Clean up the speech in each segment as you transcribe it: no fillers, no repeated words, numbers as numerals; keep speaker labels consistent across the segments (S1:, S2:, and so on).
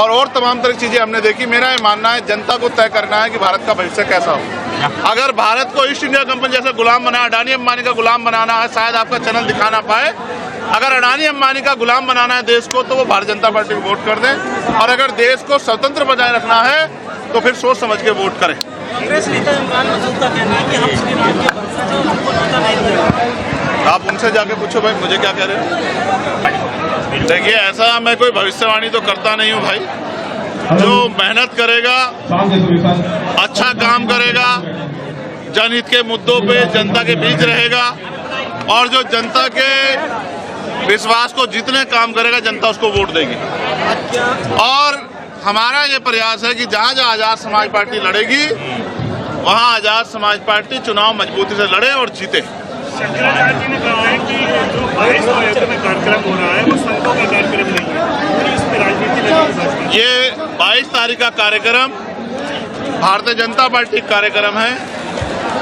S1: और तमाम तरह की चीजें हमने देखी। मेरा ये मानना है जनता को तय करना है कि भारत का भविष्य कैसा हो। अगर भारत को ईस्ट इंडिया कंपनी जैसे गुलाम बनाना, अडानी अंबानी का गुलाम बनाना है, शायद आपका चैनल दिखा ना पाए। अगर अडानी अंबानी का गुलाम बनाना है देश को, तो वो भारतीय जनता पार्टी को वोट कर दें, और अगर देश को स्वतंत्र बनाए रखना है तो फिर सोच समझ के वोट करें।
S2: कांग्रेस नेता इमरान मसूद का कहना है कि हम श्रीराम के वंशज हैं, हमको टीका नहीं दिया।
S1: आप उनसे जाके पूछो भाई मुझे क्या कह रहे हो। देखिए, ऐसा मैं कोई भविष्यवाणी तो करता नहीं हूँ भाई। जो मेहनत करेगा, अच्छा काम करेगा, जनहित के मुद्दों पे जनता के बीच रहेगा, और जो जनता के विश्वास को जीतने काम करेगा, जनता उसको वोट देगी। और हमारा ये प्रयास है कि जहाँ जहाँ आजाद समाज पार्टी लड़ेगी, वहाँ आजाद समाज पार्टी चुनाव मजबूती से लड़े और जीते।
S3: शंकराचार्य जी ने कहा है कि जो 22 अयोध्या में कार्यक्रम हो रहा है वो संतों का कार्यक्रम नहीं है, इस पर राजनीति नहीं।
S1: ये 22 तारीख का कार्यक्रम भारतीय जनता पार्टी का कार्यक्रम है।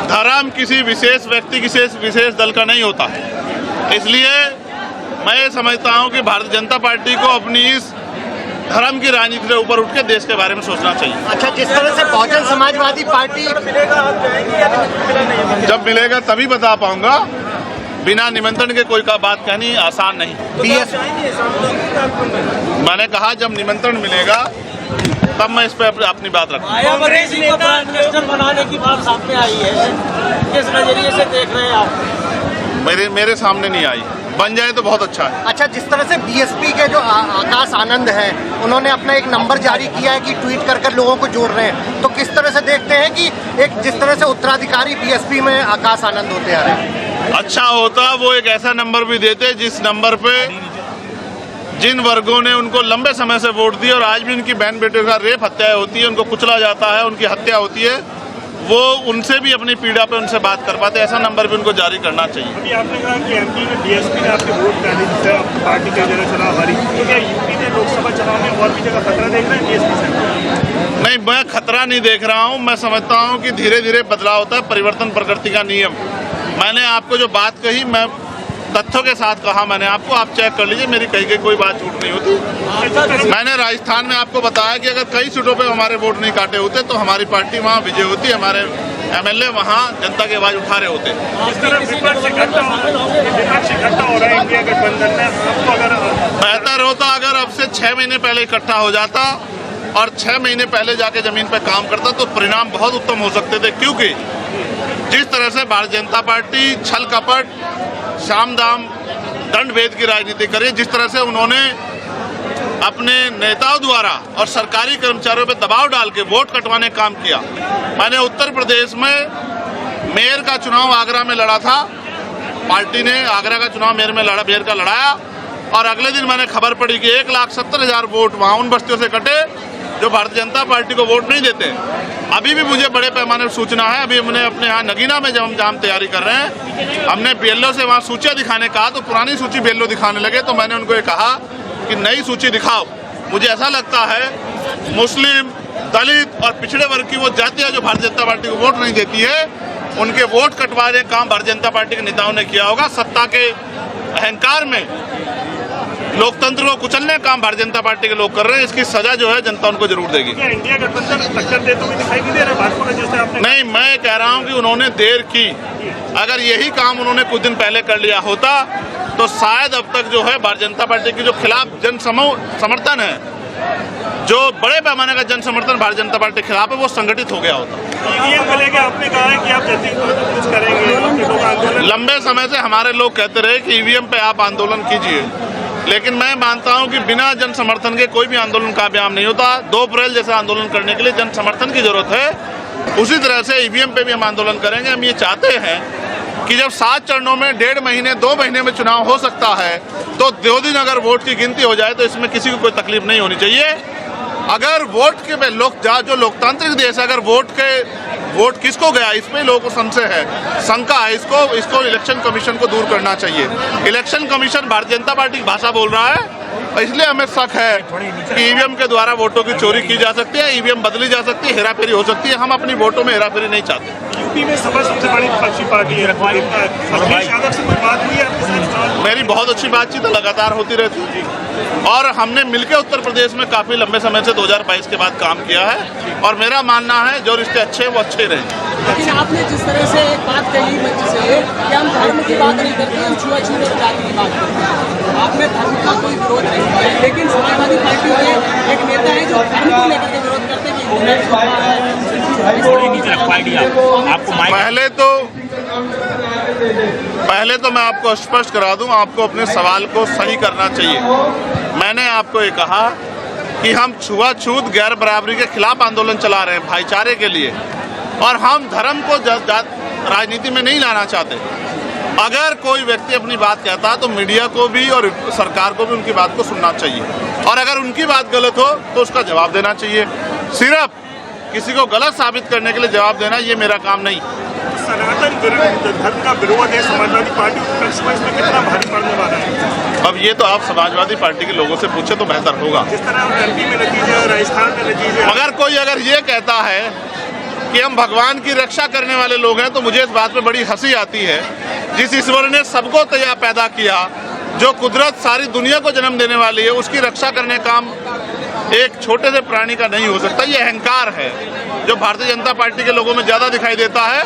S1: धर्म किसी विशेष व्यक्ति, किसी विशेष दल का नहीं होता। इसलिए मैं ये समझता हूँ कि भारतीय जनता पार्टी को अपनी इस धर्म की राजनीति से ऊपर उठ के देश के बारे में सोचना चाहिए।
S4: अच्छा, जिस तरह से बहुजन समाजवादी पार्टी
S1: जब मिलेगा तभी बता पाऊंगा। बिना निमंत्रण के कोई का बात कहनी आसान नहीं। मैंने कहा जब निमंत्रण मिलेगा तब मैं इस पर अपनी बात रखूंगा।
S2: कांग्रेस नेता प्राइम मिनिस्टर बनाने की बात सामने आई है, किस नजरिए से देख रहे हैं आप?
S1: मेरे सामने नहीं आई, बन जाए तो बहुत अच्छा है।
S4: अच्छा, जिस तरह से बीएसपी के जो आकाश आनंद हैं, उन्होंने अपना एक नंबर जारी किया है कि ट्वीट कर लोगों को जोड़ रहे हैं, तो किस तरह से देखते हैं कि एक जिस तरह से उत्तराधिकारी बीएसपी में आकाश आनंद होते आ रहे हैं?
S1: अच्छा होता वो एक ऐसा नंबर भी देते जिस नंबर पे जिन वर्गों ने उनको लंबे समय से वोट दिए और आज भी उनकी बहन बेटियों का रेप हत्याएं होती है, उनको कुचला जाता है, उनकी हत्या होती है, वो उनसे भी अपनी पीड़ा पे उनसे बात कर पाते, ऐसा नंबर भी उनको जारी करना चाहिए।
S3: अभी आपने कहा कि एमपी में बीएसपी ने आपके वोट डाली, पार्टी की जगह चुनाव हारी, तो क्या यूपी में लोकसभा चुनाव में और भी जगह खतरा देख रहे हैं बीएसपी से?
S1: नहीं, मैं खतरा नहीं देख रहा हूँ। मैं समझता हूँ कि धीरे धीरे बदलाव होता है, परिवर्तन प्रकृति का नियम। मैंने आपको जो बात कही, मैं तथ्यों के साथ कहा मैंने आपको, आप चेक कर लीजिए, मेरी कही गई कोई बात झूठ नहीं होती। मैंने राजस्थान में आपको बताया कि अगर कई सीटों पे हमारे वोट नहीं काटे होते तो हमारी पार्टी वहाँ विजय होती, हमारे एमएलए वहाँ जनता की आवाज उठा रहे होते। बेहतर होता अगर अब से 6 महीने पहले इकट्ठा हो जाता और 6 महीने पहले जाके जमीन पर काम करता तो परिणाम बहुत उत्तम हो सकते थे। क्योंकि जिस तरह से भारतीय जनता पार्टी छल कपट, साम दाम, दंड भेद की राजनीति करी, जिस तरह से उन्होंने अपने नेताओं द्वारा और सरकारी कर्मचारियों पर दबाव डाल के वोट कटवाने काम किया। मैंने उत्तर प्रदेश में मेयर का चुनाव आगरा में लड़ा था, पार्टी ने आगरा का चुनाव मेयर का लड़ाया, और अगले दिन मैंने खबर पड़ी कि 1,70,000 वोट वहाँ उन बस्तियों से कटे जो भारतीय जनता पार्टी को वोट नहीं देते। अभी भी मुझे बड़े पैमाने पर सूचना है। अभी हमने अपने यहाँ नगीना में जब हम तैयारी कर रहे हैं, हमने बीएलओ से वहाँ सूचियाँ दिखाने कहा तो पुरानी सूची बीएलओ दिखाने लगे। तो मैंने उनको ये कहा कि नई सूची दिखाओ। मुझे ऐसा लगता है मुस्लिम, दलित और पिछड़े वर्ग की वो जातियाँ जो भारतीय जनता पार्टी को वोट नहीं देती है, उनके वोट कटवाने का काम भारतीय जनता पार्टी के नेताओं ने किया होगा। सत्ता के अहंकार में लोकतंत्र को कुचलने का काम भारतीय जनता पार्टी के लोग कर रहे हैं। इसकी सजा जो है जनता उनको जरूर देगी।
S3: इंडिया गठबंधन टक्कर देते हुए दिखाई नहीं दे रहा भाजपा का, जैसे आपने?
S1: नहीं, मैं कह रहा हूं कि उन्होंने देर की। अगर यही काम उन्होंने कुछ दिन पहले कर लिया होता तो शायद अब तक जो है भारतीय जनता पार्टी के जो खिलाफ जन समर्थन है, जो बड़े पैमाने का जन समर्थन भारतीय जनता पार्टी के खिलाफ है, वो संगठित हो गया होता।
S3: ईवीएम को लेकर आपने कहा है कि आप कुछ करेंगे,
S1: लंबे समय से हमारे लोग कहते रहे कि ईवीएम पे आप आंदोलन कीजिए, लेकिन मैं मानता हूं कि बिना जन समर्थन के कोई भी आंदोलन कामयाब नहीं होता। 2 अप्रैल जैसा आंदोलन करने के लिए जन समर्थन की जरूरत है। उसी तरह से ईवीएम पे भी हम आंदोलन करेंगे। हम ये चाहते हैं कि जब 7 चरणों में 1.5 महीने 2 महीने में चुनाव हो सकता है, तो 2 दिन अगर वोट की गिनती हो जाए तो इसमें किसी को कोई तकलीफ नहीं होनी चाहिए। अगर वोट के जो लोकतांत्रिक देश है, अगर वोट किसको गया, इस पे लोगों को संशय है, शंका है, इसको इलेक्शन कमीशन को दूर करना चाहिए। Election commission Bharatiya Janata party की भाषा बोल रहा है इसलिए हमें शक है कि ईवीएम के द्वारा वोटों की चोरी की जा सकती है, ईवीएम बदली जा सकती है, हेराफेरी हो सकती है। हम अपनी वोटों में हेराफेरी नहीं चाहते।
S3: यूपी में सपा सबसे बड़ी विपक्षी पार्टी है, अखिलेश यादव से कोई बात हुई है आपके साथ?
S1: मेरी बहुत अच्छी बातचीत लगातार होती रहती है और हमने मिलकर उत्तर प्रदेश में काफी लंबे समय से 2022 के बाद काम किया है और मेरा मानना है जो रिश्ते अच्छे हैं वो अच्छे ही रहे।
S2: लेकिन आपने जिस तरह से एक बात कही मंच से कि हम धर्म की बात नहीं करते, हम छुआछूत और जाति की बात करते हैं। आपने धर्म का कोई विरोध नहीं किया, लेकिन समाजवादी पार्टी के एक नेता है जो धर्म को लेकर के विरोध करते हैं कि
S1: पहले तो मैं आपको स्पष्ट करा दूं, आपको अपने सवाल को सही करना चाहिए। मैंने आपको ये कहा कि हम छुआछूत गैर बराबरी के खिलाफ आंदोलन चला रहे हैं, भाईचारे के लिए, और हम धर्म को राजनीति में नहीं लाना चाहते। अगर कोई व्यक्ति अपनी बात कहता है तो मीडिया को भी और सरकार को भी उनकी बात को सुनना चाहिए और अगर उनकी बात गलत हो तो उसका जवाब देना चाहिए। सिर्फ किसी को गलत साबित करने के लिए जवाब देना ये मेरा काम नहीं।
S3: सनातन धर्म का विरोध है समाजवादी पार्टी विपक्ष में, इसमें कितना भारी पड़ने वाला है?
S1: अब ये तो आप समाजवादी पार्टी के लोगों से पूछे तो बेहतर होगा।
S3: जिस तरह एमपी में नतीजे, राजस्थान में नतीजे,
S1: अगर कोई अगर ये कहता है कि हम भगवान की रक्षा करने वाले लोग हैं तो मुझे इस बात पे बड़ी हंसी आती है। जिस ईश्वर ने सबको पैदा किया, जो कुदरत सारी दुनिया को जन्म देने वाली है, उसकी रक्षा करने काम एक छोटे से प्राणी का नहीं हो सकता। ये अहंकार है जो भारतीय जनता पार्टी के लोगों में ज्यादा दिखाई देता है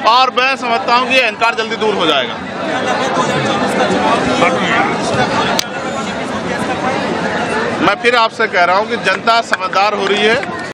S1: और मैं समझता हूँ कि ये अहंकार जल्दी दूर हो जाएगा। मैं फिर आपसे कह रहा हूँ कि जनता समझदार हो रही है